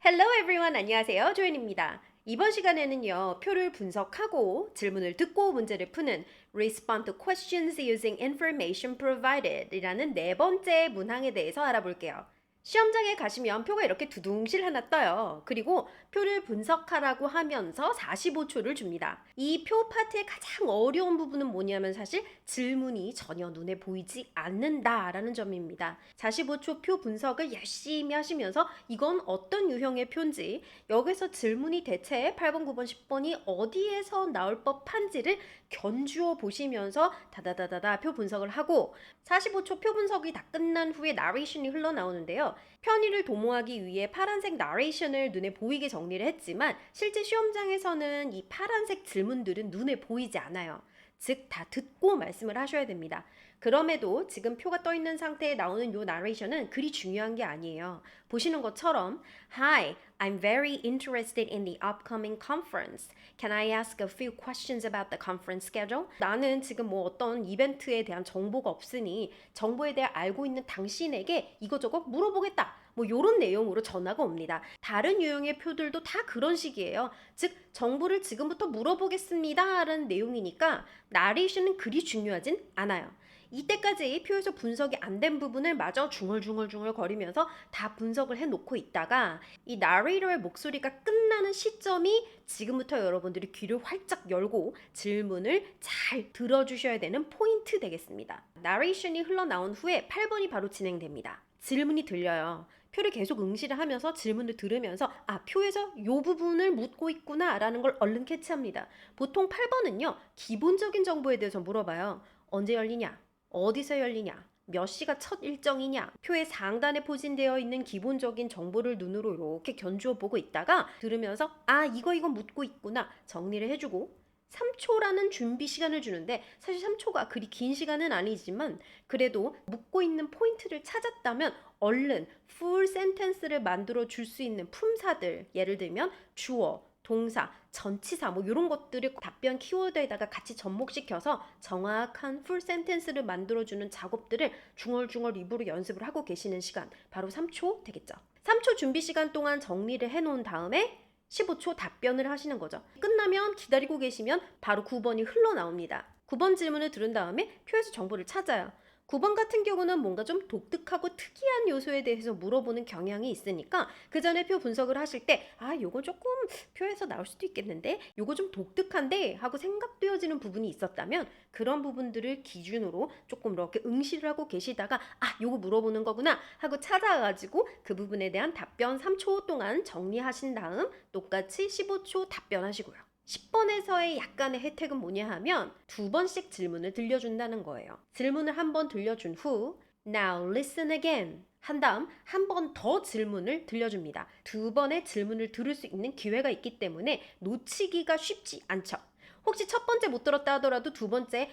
Hello everyone, 안녕하세요. 조연입니다. 이번 시간에는요, 표를 분석하고 질문을 듣고 문제를 푸는 Respond to questions using information provided 이라는 네 번째 문항에 대해서 알아볼게요. 시험장에 가시면 표가 이렇게 두둥실 하나 떠요. 그리고 표를 분석하라고 하면서 45초를 줍니다. 이 표 파트의 가장 어려운 부분은 뭐냐면 사실 질문이 전혀 눈에 보이지 않는다라는 점입니다. 45초 표 분석을 열심히 하시면서 이건 어떤 유형의 표인지, 여기서 질문이 대체 8번, 9번, 10번이 어디에서 나올 법한지를 견주어 보시면서 다다다다다 표 분석을 하고 45초 표 분석이 다 끝난 후에 나레이션이 흘러나오는데요. 편의를 도모하기 위해 파란색 나레이션을 눈에 보이게 정리를 했지만 실제 시험장에서는 이 파란색 질문들은 눈에 보이지 않아요. 즉, 다 듣고 말씀을 하셔야 됩니다. 그럼에도 지금 표가 떠 있는 상태에 나오는 요 나레이션은 그리 중요한 게 아니에요. 보시는 것처럼 Hi, I'm very interested in the upcoming conference. Can I ask a few questions about the conference schedule? 나는 지금 뭐 어떤 이벤트에 대한 정보가 없으니 정보에 대해 알고 있는 당신에게 이것저것 물어보겠다. 뭐 요런 내용으로 전화가 옵니다. 다른 유형의 표들도 다 그런 식이에요. 즉 정보를 지금부터 물어보겠습니다 라는 내용이니까 나레이션은 그리 중요하진 않아요. 이때까지 표에서 분석이 안 된 부분을 마저 중얼중얼 거리면서 다 분석을 해놓고 있다가 이 나레이터의 목소리가 끝나는 시점이 지금부터 여러분들이 귀를 활짝 열고 질문을 잘 들어주셔야 되는 포인트 되겠습니다. 나레이션이 흘러나온 후에 8번이 바로 진행됩니다. 질문이 들려요. 표를 계속 응시를 하면서 질문을 들으면서 표에서 이 부분을 묻고 있구나 라는 걸 얼른 캐치합니다. 보통 8번은요, 기본적인 정보에 대해서 물어봐요. 언제 열리냐? 어디서 열리냐? 몇 시가 첫 일정이냐? 표의 상단에 포진되어 있는 기본적인 정보를 눈으로 이렇게 견주어 보고 있다가 들으면서 이거 묻고 있구나 정리를 해주고 3초라는 준비 시간을 주는데 사실 3초가 그리 긴 시간은 아니지만 그래도 묻고 있는 포인트를 찾았다면 얼른 풀 센텐스를 만들어 줄 수 있는 품사들, 예를 들면 주어, 동사, 전치사 뭐 이런 것들을 답변 키워드에다가 같이 접목시켜서 정확한 풀 센텐스를 만들어주는 작업들을 중얼중얼 입으로 연습을 하고 계시는 시간, 바로 3초 되겠죠. 3초 준비 시간 동안 정리를 해놓은 다음에 15초 답변을 하시는 거죠. 끝나면 기다리고 계시면 바로 9번이 흘러나옵니다. 9번 질문을 들은 다음에 표에서 정보를 찾아요. 9번 같은 경우는 뭔가 좀 독특하고 특이한 요소에 대해서 물어보는 경향이 있으니까 그 전에 표 분석을 하실 때 요거 조금 표에서 나올 수도 있겠는데 요거 좀 독특한데 하고 생각되어지는 부분이 있었다면 그런 부분들을 기준으로 조금 이렇게 응시를 하고 계시다가 요거 물어보는 거구나 하고 찾아가지고 그 부분에 대한 답변 3초 동안 정리하신 다음 똑같이 15초 답변하시고요. 10번에서의 약간의 혜택은 뭐냐 하면 두 번씩 질문을 들려준다는 거예요. 질문을 한 번 들려준 후 Now listen again 한 다음 한 번 더 질문을 들려줍니다. 두 번의 질문을 들을 수 있는 기회가 있기 때문에 놓치기가 쉽지 않죠. 혹시 첫 번째 못 들었다 하더라도 두 번째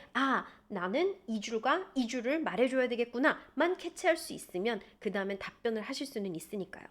나는 이 줄과 이 줄을 말해줘야 되겠구나 만 캐치할 수 있으면 그 다음엔 답변을 하실 수는 있으니까요.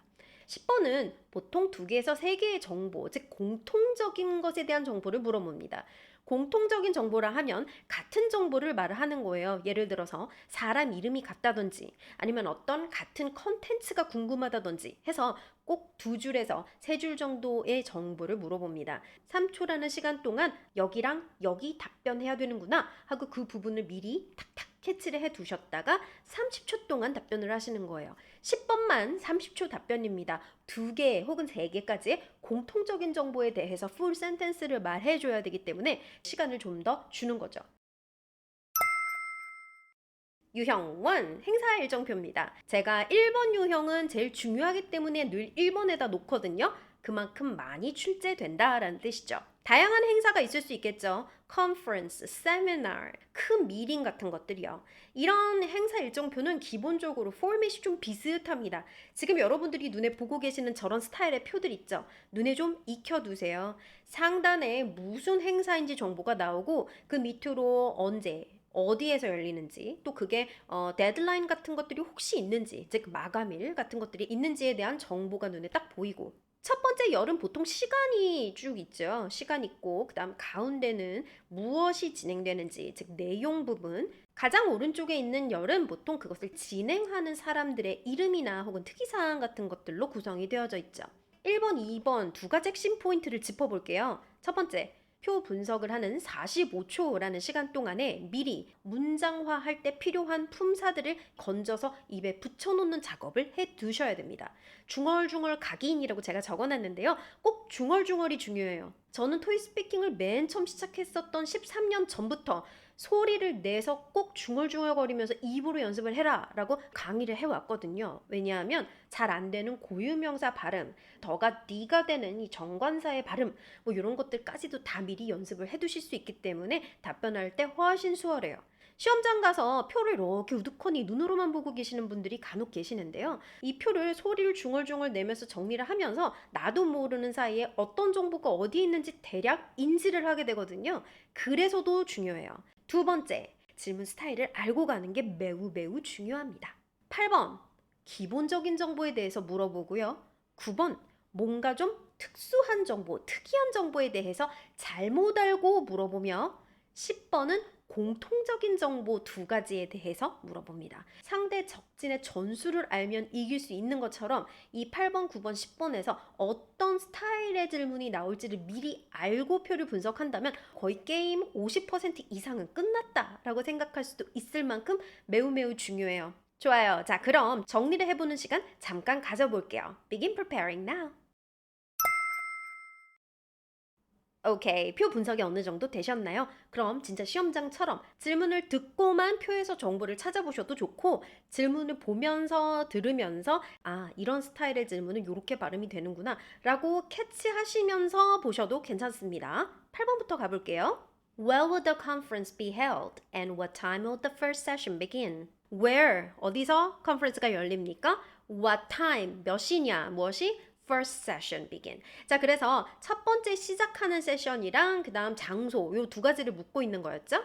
10번은 보통 2개에서 3개의 정보, 즉 공통적인 것에 대한 정보를 물어봅니다. 공통적인 정보라 하면 같은 정보를 말을 하는 거예요. 예를 들어서 사람 이름이 같다든지 아니면 어떤 같은 컨텐츠가 궁금하다든지 해서 꼭 2줄에서 3줄 정도의 정보를 물어봅니다. 3초라는 시간 동안 여기랑 여기 답변해야 되는구나 하고 그 부분을 미리 탁탁 캐치를 해 두셨다가 30초 동안 답변을 하시는 거예요. 10번만 30초 답변입니다. 2개 혹은 3개까지의 공통적인 정보에 대해서 풀 센텐스를 말해줘야 되기 때문에 시간을 좀 더 주는 거죠. 유형 1, 행사 일정표입니다. 제가 1번 유형은 제일 중요하기 때문에 늘 1번에다 놓거든요. 그만큼 많이 출제된다라는 뜻이죠. 다양한 행사가 있을 수 있겠죠. 컨퍼런스, 세미나, 큰 미팅 같은 것들이요. 이런 행사 일정표는 기본적으로 포맷이 좀 비슷합니다. 지금 여러분들이 눈에 보고 계시는 저런 스타일의 표들 있죠. 눈에 좀 익혀두세요. 상단에 무슨 행사인지 정보가 나오고 그 밑으로 언제, 어디에서 열리는지 또 그게 데드라인 같은 것들이 혹시 있는지 즉 마감일 같은 것들이 있는지에 대한 정보가 눈에 딱 보이고 첫 번째 열은 보통 시간이 쭉 있죠. 시간 있고 그 다음 가운데는 무엇이 진행되는지 즉 내용 부분 가장 오른쪽에 있는 열은 보통 그것을 진행하는 사람들의 이름이나 혹은 특이사항 같은 것들로 구성이 되어져 있죠. 1번, 2번 두 가지 핵심 포인트를 짚어볼게요. 첫 번째, 표 분석을 하는 45초라는 시간 동안에 미리 문장화할 때 필요한 품사들을 건져서 입에 붙여놓는 작업을 해 두셔야 됩니다. 중얼중얼 각인이라고 제가 적어놨는데요. 꼭 중얼중얼이 중요해요. 저는 토익 스피킹을 맨 처음 시작했었던 13년 전부터 소리를 내서 꼭 중얼중얼거리면서 입으로 연습을 해라 라고 강의를 해왔거든요. 왜냐하면 잘 안 되는 고유명사 발음, 더가 니가 되는 이 정관사의 발음, 뭐 이런 것들까지도 다 미리 연습을 해두실 수 있기 때문에 답변할 때 훨씬 수월해요. 시험장 가서 표를 이렇게 우두커니 눈으로만 보고 계시는 분들이 간혹 계시는데요. 이 표를 소리를 중얼중얼 내면서 정리를 하면서 나도 모르는 사이에 어떤 정보가 어디에 있는지 대략 인지를 하게 되거든요. 그래서도 중요해요. 두 번째, 질문 스타일을 알고 가는 게 매우 매우 중요합니다. 8번, 기본적인 정보에 대해서 물어보고요. 9번, 뭔가 좀 특수한 정보, 특이한 정보에 대해서 잘못 알고 물어보며 10번은 공통적인 정보 두 가지에 대해서 물어봅니다. 상대 적진의 전수를 알면 이길 수 있는 것처럼 이 8번, 9번, 10번에서 어떤 스타일의 질문이 나올지를 미리 알고 표를 분석한다면 거의 게임 50% 이상은 끝났다라고 생각할 수도 있을 만큼 매우 매우 중요해요. 좋아요. 자, 그럼 정리를 해보는 시간 잠깐 가져볼게요. Begin preparing now. 오케이, 표 분석이 어느 정도 되셨나요? 그럼 진짜 시험장처럼 질문을 듣고만 표에서 정보를 찾아보셔도 좋고 질문을 보면서 들으면서 아, 이런 스타일의 질문은 이렇게 발음이 되는구나 라고 캐치하시면서 보셔도 괜찮습니다. 8번부터 가볼게요. Where will the conference be held? And what time will the first session begin? Where, 어디서 컨퍼런스가 열립니까? What time, 몇 시냐, 무엇이? First session begin. 자, 그래서 첫 번째 시작하는 세션이랑 그 다음 장소 요 두 가지를 묻고 있는 거였죠?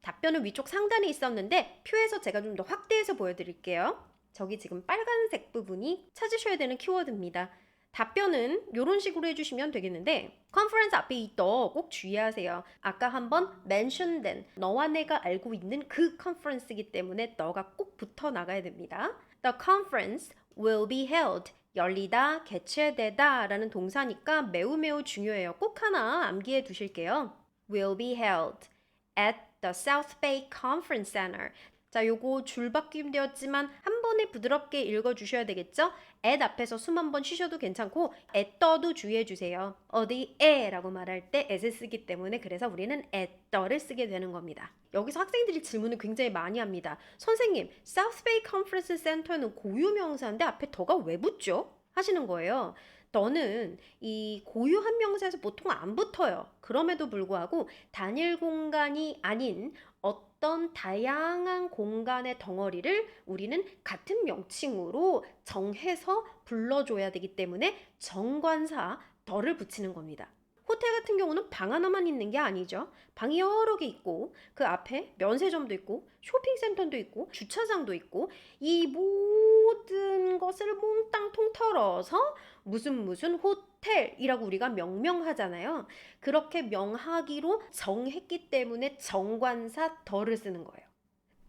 답변은 위쪽 상단에 있었는데 표에서 제가 좀 더 확대해서 보여드릴게요. 저기 지금 빨간색 부분이 찾으셔야 되는 키워드입니다. 답변은 이런 식으로 해주시면 되겠는데 컨퍼런스 앞에 이 더 꼭 주의하세요. 아까 한번 mention된 너와 내가 알고 있는 그 컨퍼런스이기 때문에 너가 꼭 붙어 나가야 됩니다. The conference will be held. 열리다, 개최되다 라는 동사니까 매우 매우 중요해요. 꼭 하나 암기해 두실게요. will be held at the South Bay Conference Center. 자, 요거 줄바뀜 되었지만 한 번에 부드럽게 읽어주셔야 되겠죠? at 앞에서 숨 한 번 쉬셔도 괜찮고 at the도 주의해 주세요. 어디에 라고 말할 때 at을 쓰기 때문에 그래서 우리는 at the를 쓰게 되는 겁니다. 여기서 학생들이 질문을 굉장히 많이 합니다. 선생님, South Bay Conference Center는 고유명사인데 앞에 더가 왜 붙죠? 하시는 거예요. 너는 이 고유한 명사에서 보통 안 붙어요. 그럼에도 불구하고 단일 공간이 아닌 어떤 다양한 공간의 덩어리를 우리는 같은 명칭으로 정해서 불러줘야 되기 때문에 정관사 덜을 붙이는 겁니다. 호텔 같은 경우는 방 하나만 있는 게 아니죠. 방이 여러 개 있고 그 앞에 면세점도 있고 쇼핑센터도 있고 주차장도 있고 이 모든 것을 몽땅 통틀어서 무슨 호텔이라고 우리가 명명하잖아요. 그렇게 명하기로 정했기 때문에 정관사 덜을 쓰는 거예요.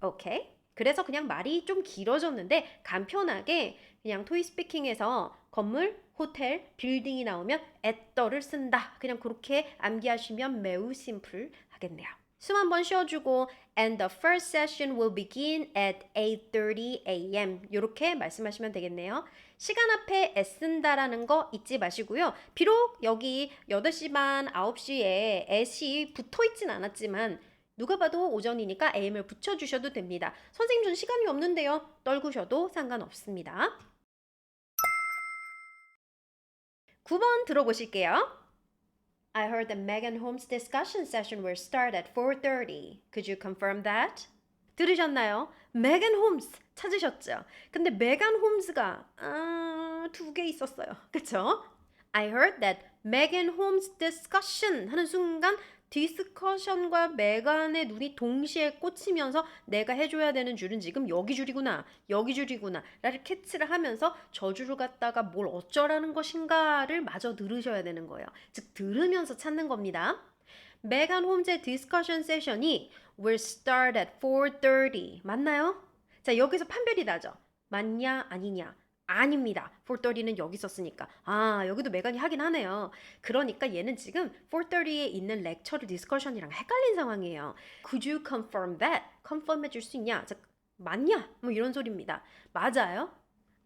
오케이? 그래서 그냥 말이 좀 길어졌는데 간편하게 그냥 토익 스피킹에서 건물, 호텔, 빌딩이 나오면 atthe를 쓴다. 그냥 그렇게 암기하시면 매우 심플하겠네요. 숨 한번 쉬어주고 and the first session will begin at 8:30 a.m. 이렇게 말씀하시면 되겠네요. 시간 앞에 애쓴다라는 거 잊지 마시고요. 비록 여기 8시 반, 9시에 at이 붙어있진 않았지만 누가 봐도 오전이니까 am을 붙여주셔도 됩니다. 선생님 전 시간이 없는데요. 떨구셔도 상관없습니다. 9번 들어보실게요. I heard that Megan Holmes' discussion session will start at 4:30. Could you confirm that? 들으셨나요? 메간 홈스 찾으셨죠? 근데 메간 홈스가 두 개 있었어요. 그쵸? I heard that Megan Holmes' discussion 하는 순간 디스커션과 메간의 눈이 동시에 꽂히면서 내가 해줘야 되는 줄은 지금 여기 줄이구나, 여기 줄이구나 라를 캐치를 하면서 저 줄을 갖다가 뭘 어쩌라는 것인가를 마저 들으셔야 되는 거예요. 즉 들으면서 찾는 겁니다. 메간 홈즈의 디스커션 세션이 will start at 4:30 맞나요? 자, 여기서 판별이 나죠. 맞냐 아니냐. 아닙니다. 4:30는 여기 썼으니까. 아, 여기도 메간이 하긴 하네요. 그러니까 얘는 지금 4:30에 있는 렉처를 디스커션이랑 헷갈린 상황이에요. Could you confirm that? confirm 해줄 수 있냐? 자, 맞냐? 뭐 이런 소리입니다. 맞아요?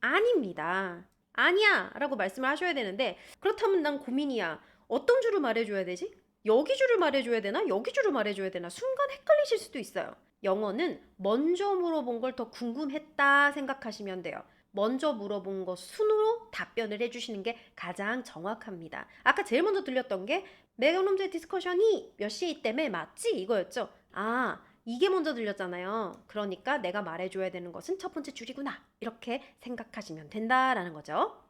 아닙니다. 아니야! 라고 말씀을 하셔야 되는데 그렇다면 난 고민이야. 어떤 줄을 말해줘야 되지? 여기 줄을 말해줘야 되나? 여기 줄을 말해줘야 되나? 순간 헷갈리실 수도 있어요. 영어는 먼저 물어본 걸 더 궁금했다 생각하시면 돼요. 먼저 물어본 거 순으로 답변을 해주시는 게 가장 정확합니다. 아까 제일 먼저 들렸던 게 맥그놈즈의 디스커션이 몇 시에 있다며 맞지? 이거였죠. 아, 이게 먼저 들렸잖아요. 그러니까 내가 말해줘야 되는 것은 첫 번째 줄이구나. 이렇게 생각하시면 된다라는 거죠.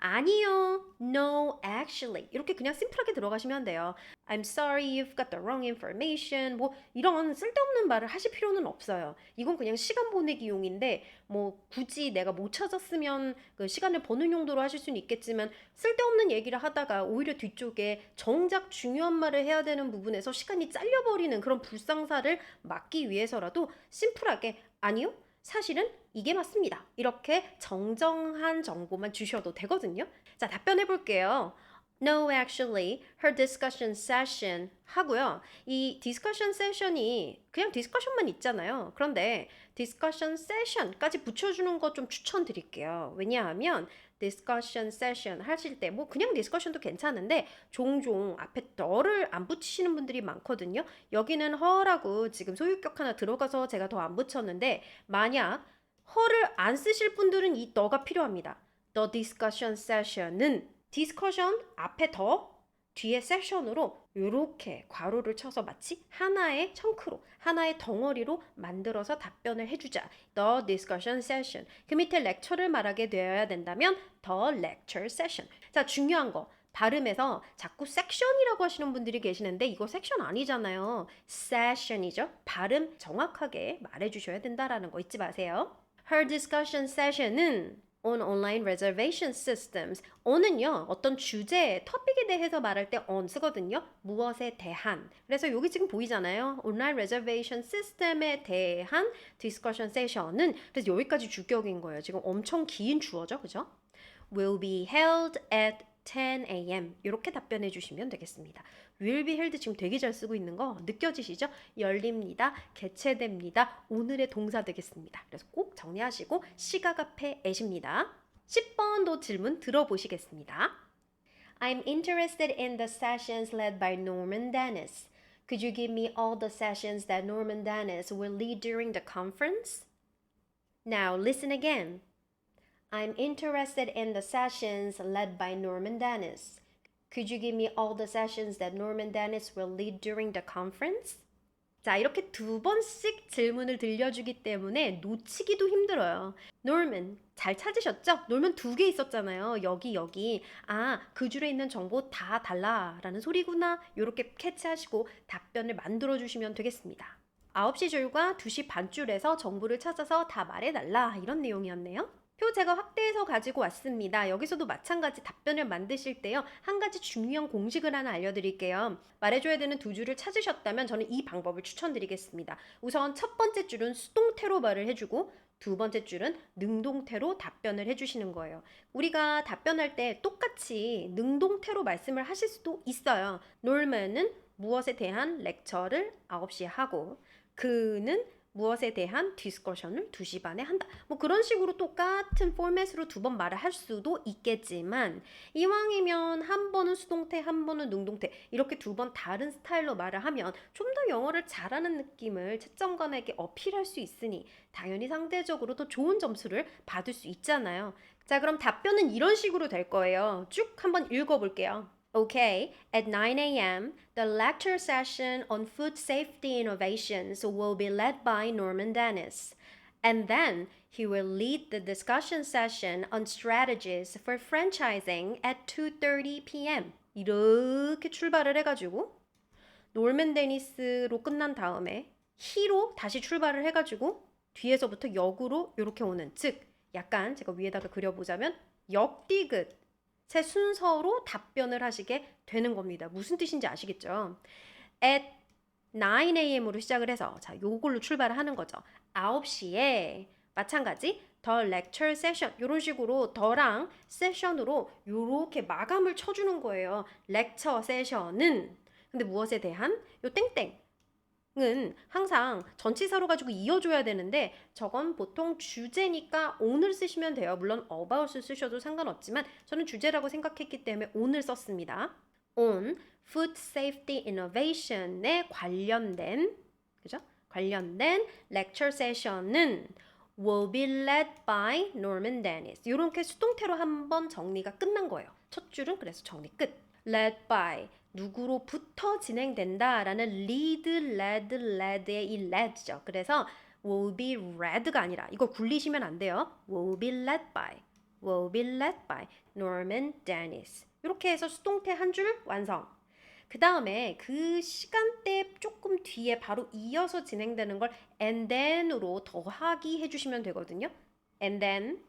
아니요, no, actually. 이렇게 그냥 심플하게 들어가시면 돼요. I'm sorry, you've got the wrong information. 뭐 이런 쓸데없는 말을 하실 필요는 없어요. 이건 그냥 시간 보내기용인데 뭐 굳이 내가 못 찾았으면 그 시간을 버는 용도로 하실 수는 있겠지만 쓸데없는 얘기를 하다가 오히려 뒤쪽에 정작 중요한 말을 해야 되는 부분에서 시간이 잘려버리는 그런 불상사를 막기 위해서라도 심플하게 아니요, 사실은 이게 맞습니다. 이렇게 정정한 정보만 주셔도 되거든요. 자, 답변해 볼게요. No, actually, her discussion session 하고요. 이 discussion session이 그냥 discussion만 있잖아요. 그런데 discussion session까지 붙여주는 거 좀 추천드릴게요. 왜냐하면 discussion session 하실 때 뭐 그냥 discussion도 괜찮은데 종종 앞에 더를 안 붙이시는 분들이 많거든요. 여기는 her라고 지금 소유격 하나 들어가서 제가 더 안 붙였는데 만약 her를 안 쓰실 분들은 이 더가 필요합니다. The discussion session은 디스커션 앞에 더 뒤에 세션으로 이렇게 괄호를 쳐서 마치 하나의 청크로 하나의 덩어리로 만들어서 답변을 해주자. The discussion session. 그 밑에 lecture를 말하게 되어야 된다면 the lecture session. 자, 중요한 거. 발음에서 자꾸 섹션이라고 하시는 분들이 계시는데 이거 섹션 아니잖아요. session이죠. 발음 정확하게 말해주셔야 된다라는 거 잊지 마세요. Her discussion session은 on online reservation systems. on은요, 어떤 주제, 토픽에 대해서 말할 때 on 쓰거든요. 무엇에 대한. 그래서 여기 지금 보이잖아요. online reservation system에 대한 discussion session은 그래서 여기까지 주격인 거예요. 지금 엄청 긴 주어죠, 그죠? will be held at 10 a.m. 이렇게 답변해 주시면 되겠습니다. will be held 지금 되게 잘 쓰고 있는 거 느껴지시죠? 열립니다. 개최됩니다. 오늘의 동사 되겠습니다. 그래서 꼭 정리하시고 시각 앞에 애십니다. 10번도 질문 들어보시겠습니다. I'm interested in the sessions led by Norman Dennis. Could you give me all the sessions that Norman Dennis will lead during the conference? Now listen again. I'm interested in the sessions led by Norman Dennis. Could you give me all the sessions that Norman Dennis will lead during the conference? 자, 이렇게 두 번씩 질문을 들려주기 때문에 놓치기도 힘들어요. Norman, 잘 찾으셨죠? Norman 두 개 있었잖아요. 여기. 아, 그 줄에 있는 정보 다 달라 라는 소리구나. 이렇게 캐치하시고 답변을 만들어주시면 되겠습니다. 9시 줄과 2시 반 줄에서 정보를 찾아서 다 말해달라 이런 내용이었네요. 표 제가 확대해서 가지고 왔습니다. 여기서도 마찬가지 답변을 만드실 때요. 한 가지 중요한 공식을 하나 알려드릴게요. 말해줘야 되는 두 줄을 찾으셨다면 저는 이 방법을 추천드리겠습니다. 우선 첫 번째 줄은 수동태로 말을 해주고 두 번째 줄은 능동태로 답변을 해주시는 거예요. 우리가 답변할 때 똑같이 능동태로 말씀을 하실 수도 있어요. 놀면은 무엇에 대한 렉처를 9시에 하고 그는 무엇에 대한 디스커션을 2시 반에 한다. 뭐 그런 식으로 똑같은 포맷으로 두 번 말을 할 수도 있겠지만 이왕이면 한 번은 수동태, 한 번은 능동태 이렇게 두 번 다른 스타일로 말을 하면 좀 더 영어를 잘하는 느낌을 채점관에게 어필할 수 있으니 당연히 상대적으로 더 좋은 점수를 받을 수 있잖아요. 자, 그럼 답변은 이런 식으로 될 거예요. 쭉 한번 읽어볼게요. Okay, at 9 a.m., the lecture session on food safety innovations will be led by Norman Dennis. And then he will lead the discussion session on strategies for franchising at 2:30 p.m. 이렇게 출발을 해가지고 노먼 데니스로 끝난 다음에 he로 다시 출발을 해가지고 뒤에서부터 역으로 이렇게 오는 즉 약간 제가 위에다가 그려보자면 역디귿 새 순서로 답변을 하시게 되는 겁니다. 무슨 뜻인지 아시겠죠? At 9 a.m으로 시작을 해서 자, 요걸로 출발을 하는 거죠. 9시에 마찬가지 the lecture session 이런 식으로 더랑 세션으로 이렇게 마감을 쳐주는 거예요. lecture session은 근데 무엇에 대한 요 땡땡은 항상 전치사로 가지고 이어줘야 되는데 저건 보통 주제니까 on을 쓰시면 돼요. 물론 about을 쓰셔도 상관없지만 저는 주제라고 생각했기 때문에 on을 썼습니다. on food safety innovation에 관련된 그죠? 관련된 lecture session은 will be led by Norman Dennis. 이렇게 수동태로 한번 정리가 끝난 거예요. 첫 줄은 그래서 정리 끝. led by 누구로부터 진행된다라는 lead, led, led의 이 led죠. 그래서 will be read가 아니라 이거 굴리시면 안 돼요. will be led by Norman Dennis. 이렇게 해서 수동태 한 줄 완성. 그 다음에 그 시간대 조금 뒤에 바로 이어서 진행되는 걸 and then으로 더하기 해주시면 되거든요. and then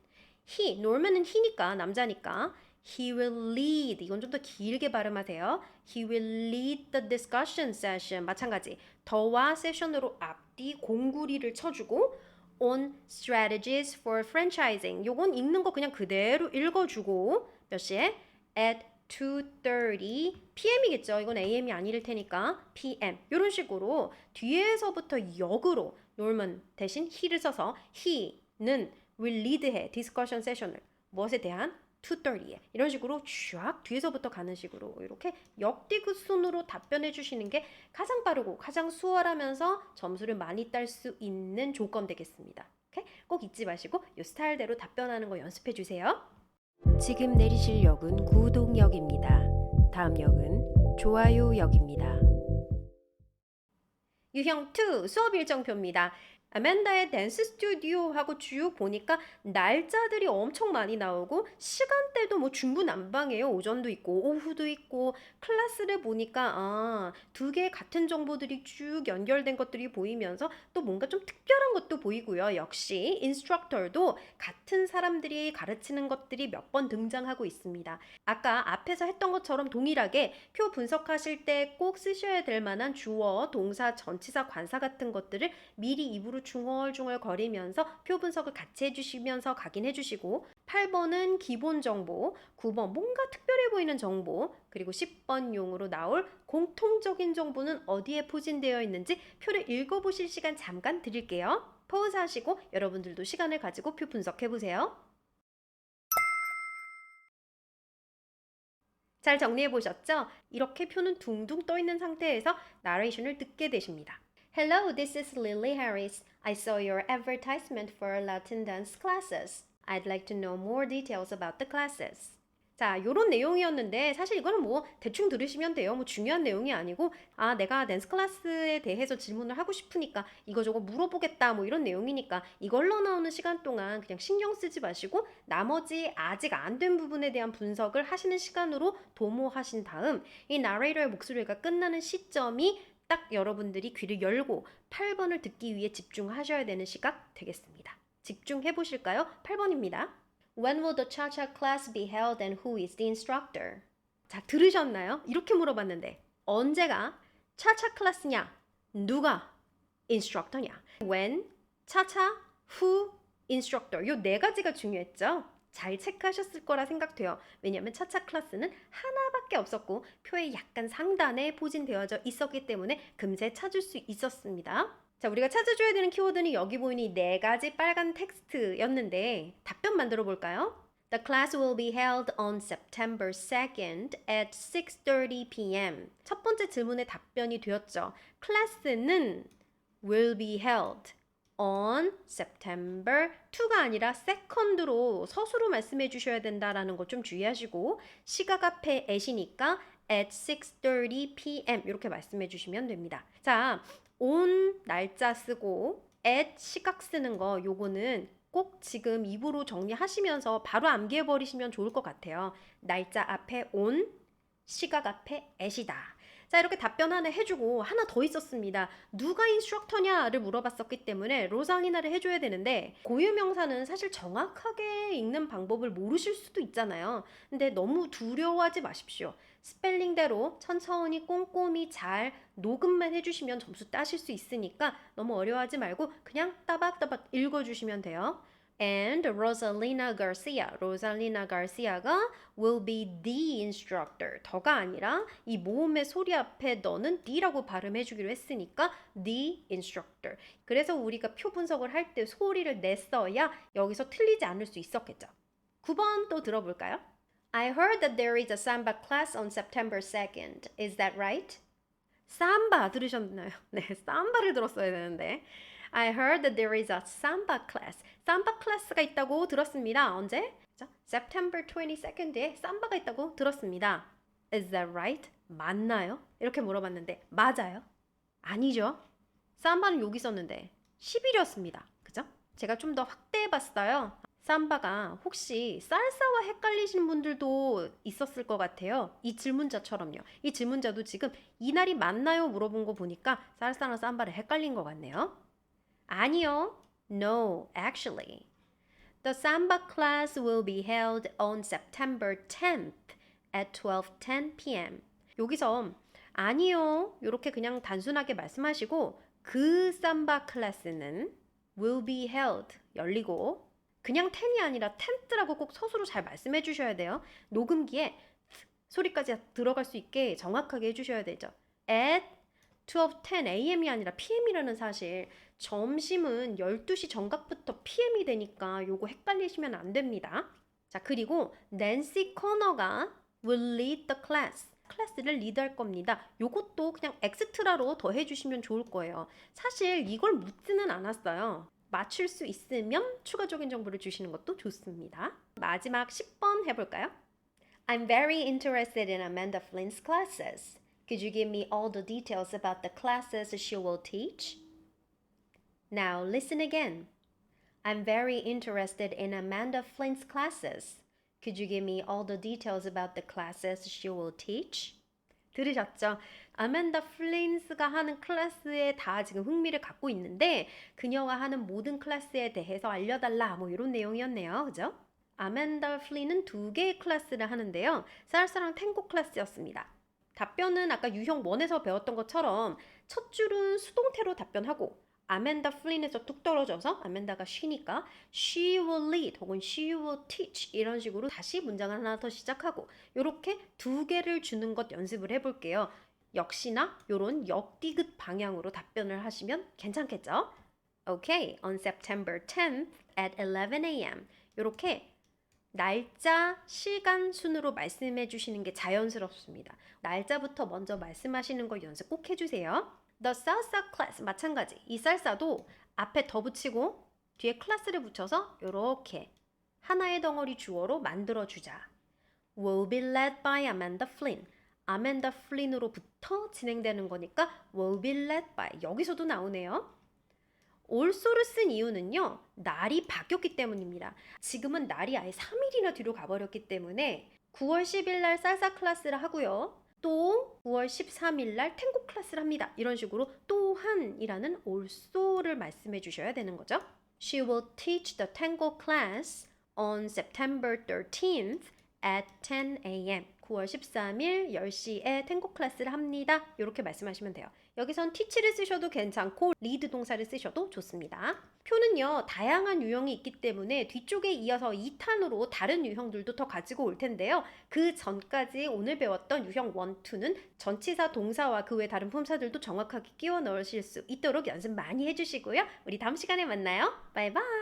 he, norman은 he니까 남자니까 he will lead 이건 좀 더 길게 발음하세요. he will lead the discussion session 마찬가지 더와 세션으로 앞뒤 공구리를 쳐주고 on strategies for franchising 요건 읽는 거 그냥 그대로 읽어주고 몇 시에? at 2:30 PM이겠죠. 이건 AM이 아닐 테니까 PM 이런 식으로 뒤에서부터 역으로 norman 대신 he를 써서 he는 will lead해 discussion session을 무엇에 대한 2:30에 이런 식으로 쫙 뒤에서부터 가는 식으로 이렇게 역디귿순으로 답변해 주시는 게 가장 빠르고 가장 수월하면서 점수를 많이 딸 수 있는 조건 되겠습니다. 오케이? 꼭 잊지 마시고 이 스타일대로 답변하는 거 연습해 주세요. 지금 내리실 역은 구동역입니다. 다음 역은 좋아요역입니다. 유형 2 수업 일정표입니다. 아멘다의 댄스 스튜디오하고 쭉 보니까 날짜들이 엄청 많이 나오고 시간대도 뭐 중구난방이에요. 오전도 있고 오후도 있고 클래스를 보니까 두 개 같은 정보들이 쭉 연결된 것들이 보이면서 또 뭔가 좀 특별한 것도 보이고요. 역시 인스트럭터도 같은 사람들이 가르치는 것들이 몇 번 등장하고 있습니다. 아까 앞에서 했던 것처럼 동일하게 표 분석하실 때 꼭 쓰셔야 될 만한 주어, 동사, 전치사, 관사 같은 것들을 미리 입으로 중얼중얼 거리면서 표 분석을 같이 해주시면서 각인해 주시고 8번은 기본 정보, 9번 뭔가 특별해 보이는 정보, 그리고 10번용으로 나올 공통적인 정보는 어디에 포진되어 있는지 표를 읽어보실 시간 잠깐 드릴게요. 포즈 하시고 여러분들도 시간을 가지고 표 분석해 보세요. 잘 정리해 보셨죠? 이렇게 표는 둥둥 떠 있는 상태에서 나레이션을 듣게 되십니다. Hello, this is Lily Harris. I saw your advertisement for Latin dance classes. I'd like to know more details about the classes. 자, 요런 내용이었는데 사실 이거는 뭐 대충 들으시면 돼요. 뭐 중요한 내용이 아니고 내가 댄스 클래스에 대해서 질문을 하고 싶으니까 이거저거 물어보겠다 뭐 이런 내용이니까 이걸로 나오는 시간 동안 그냥 신경 쓰지 마시고 나머지 아직 안 된 부분에 대한 분석을 하시는 시간으로 도모하신 다음 이 나레이터의 목소리가 끝나는 시점이 딱 여러분들이 귀를 열고 8번을 듣기 위해 집중하셔야 되는 시각 되겠습니다. 집중해 보실까요? 8번입니다. When will the cha-cha class be held and who is the instructor? 자, 들으셨나요? 이렇게 물어봤는데 언제가 차차 클래스냐? 누가 인스트럭터냐? When, 차차, who, instructor 요 네 가지가 중요했죠? 잘 체크하셨을 거라 생각돼요. 왜냐하면 차차 클래스는 하나밖에 없었고 표에 약간 상단에 포진되어져 있었기 때문에 금세 찾을 수 있었습니다. 자, 우리가 찾아줘야 되는 키워드는 여기 보이는 이 네 가지 빨간 텍스트였는데 답변 만들어 볼까요? The class will be held on September 2nd at 6:30 p.m. 첫 번째 질문의 답변이 되었죠. 클래스는 will be held on September 2가 아니라 second로 서술로 말씀해 주셔야 된다라는 거 좀 주의하시고 시각 앞에 at이니까 at 6:30 p.m. 이렇게 말씀해 주시면 됩니다. 자, on 날짜 쓰고 at 시각 쓰는 거 요거는 꼭 지금 입으로 정리하시면서 바로 암기해 버리시면 좋을 것 같아요. 날짜 앞에 on, 시각 앞에 at이다. 자, 이렇게 답변 하나 해주고 하나 더 있었습니다. 누가 인스트럭터냐를 물어봤었기 때문에 로살리나를 해줘야 되는데 고유명사는 사실 정확하게 읽는 방법을 모르실 수도 있잖아요. 근데 너무 두려워하지 마십시오. 스펠링대로 천천히 꼼꼼히 잘 녹음만 해주시면 점수 따실 수 있으니까 너무 어려워하지 말고 그냥 따박따박 읽어주시면 돼요. And Rosalina Garcia, 로살리나 가르시아가 will be the instructor. 더가 아니라 이 모음의 소리 앞에 너는 the라고 발음해주기로 했으니까 the instructor. 그래서 우리가 표 분석을 할 때 소리를 냈어야 여기서 틀리지 않을 수 있었겠죠. 9번 또 들어볼까요? I heard that there is a samba class on September 2nd. Is that right? 삼바 들으셨나요? 네, 삼바를 들었어야 되는데. I heard that there is a samba class. 삼바 클래스가 있다고 들었습니다. 언제? September 22nd에 삼바가 있다고 들었습니다. Is that right? 맞나요? 이렇게 물어봤는데 맞아요? 아니죠. 삼바는 여기 있었는데 10일이었습니다. 그죠? 제가 좀 더 확대해봤어요. 삼바가 혹시 살사와 헷갈리시는 분들도 있었을 것 같아요. 이 질문자처럼요. 이 질문자도 지금 이날이 맞나요? 물어본 거 보니까 살사랑 삼바를 헷갈린 것 같네요. 아니요. No, actually. The samba class will be held on September 10th at 12:10 p.m. 여기서 아니요. 이렇게 그냥 단순하게 말씀하시고 그 삼바 클래스는 will be held 열리고 그냥 10이 아니라 10th라고 꼭 서술로 잘 말씀해 주셔야 돼요. 녹음기에 소리까지 들어갈 수 있게 정확하게 해주셔야 되죠. At 12:10 AM이 아니라 PM이라는 사실 점심은 12시 정각부터 PM이 되니까 요거 헷갈리시면 안 됩니다. 자, 그리고 낸시 커너가 will lead the class. 클래스를 리드할 겁니다. 요것도 그냥 엑스트라로 더 해주시면 좋을 거예요. 사실 이걸 묻지는 않았어요. 맞출 수 있으면 추가적인 정보를 주시는 것도 좋습니다. 마지막 10번 해볼까요? I'm very interested in Amanda Flynn's classes. Could you give me all the details about the classes she will teach? Now listen again. I'm very interested in Amanda Flynn's classes. Could you give me all the details about the classes she will teach? 들으셨죠? 아멘다 플린스가 하는 클래스에 다 지금 흥미를 갖고 있는데 그녀가 하는 모든 클래스에 대해서 알려달라 뭐 이런 내용이었네요. 그죠? 아멘다 플린은 2개의 클래스를 하는데요. 살사랑 탱고 클래스였습니다. 답변은 아까 유형 1에서 배웠던 것처럼 첫 줄은 수동태로 답변하고 아멘다 플린에서 뚝 떨어져서 아멘다가 쉬니까 she will lead 혹은 she will teach 이런 식으로 다시 문장을 하나 더 시작하고 이렇게 2개를 주는 것 연습을 해볼게요. 역시나 이런 역디귿 방향으로 답변을 하시면 괜찮겠죠? Okay, on September 10th at 11 a.m. 이렇게 날짜, 시간 순으로 말씀해 주시는 게 자연스럽습니다. 날짜부터 먼저 말씀하시는 거 연습 꼭 해주세요. The salsa class 마찬가지. 이 살사도 앞에 더 붙이고 뒤에 클래스를 붙여서 이렇게 하나의 덩어리 주어로 만들어주자. Will be led by Amanda Flynn. 아멘다 플린으로부터 진행되는 거니까 will be led by. 여기서도 나오네요. also를 쓴 이유는요. 날이 바뀌었기 때문입니다. 지금은 날이 아예 3일이나 뒤로 가버렸기 때문에 9월 10일 날 살사 클래스를 하고요. 또 9월 13일 날 탱고 클래스를 합니다. 이런 식으로 또한이라는 also를 말씀해 주셔야 되는 거죠. She will teach the tango class on September 13th at 10 a.m. 9월 13일 10시에 탱고 클래스를 합니다. 이렇게 말씀하시면 돼요. 여기선 teach를 쓰셔도 괜찮고 lead 동사를 쓰셔도 좋습니다. 표는요. 다양한 유형이 있기 때문에 뒤쪽에 이어서 2탄으로 다른 유형들도 더 가지고 올 텐데요. 그 전까지 오늘 배웠던 유형 1, 2는 전치사 동사와 그 외 다른 품사들도 정확하게 끼워 넣으실 수 있도록 연습 많이 해주시고요. 우리 다음 시간에 만나요. 바이바이.